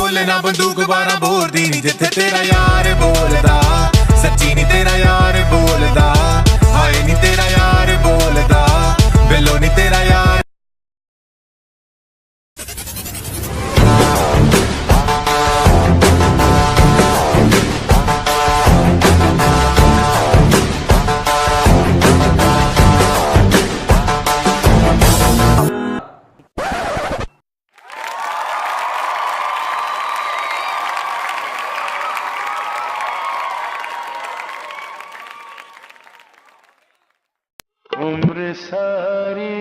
बोले ना बंदूक 12 बोर दी नी जिथे तेरा यार बोलदा सच्ची नी तेरा यार बोलदा हाय नी तेरा यार बोलदा बिलो नी तेरा यार उम्र सारी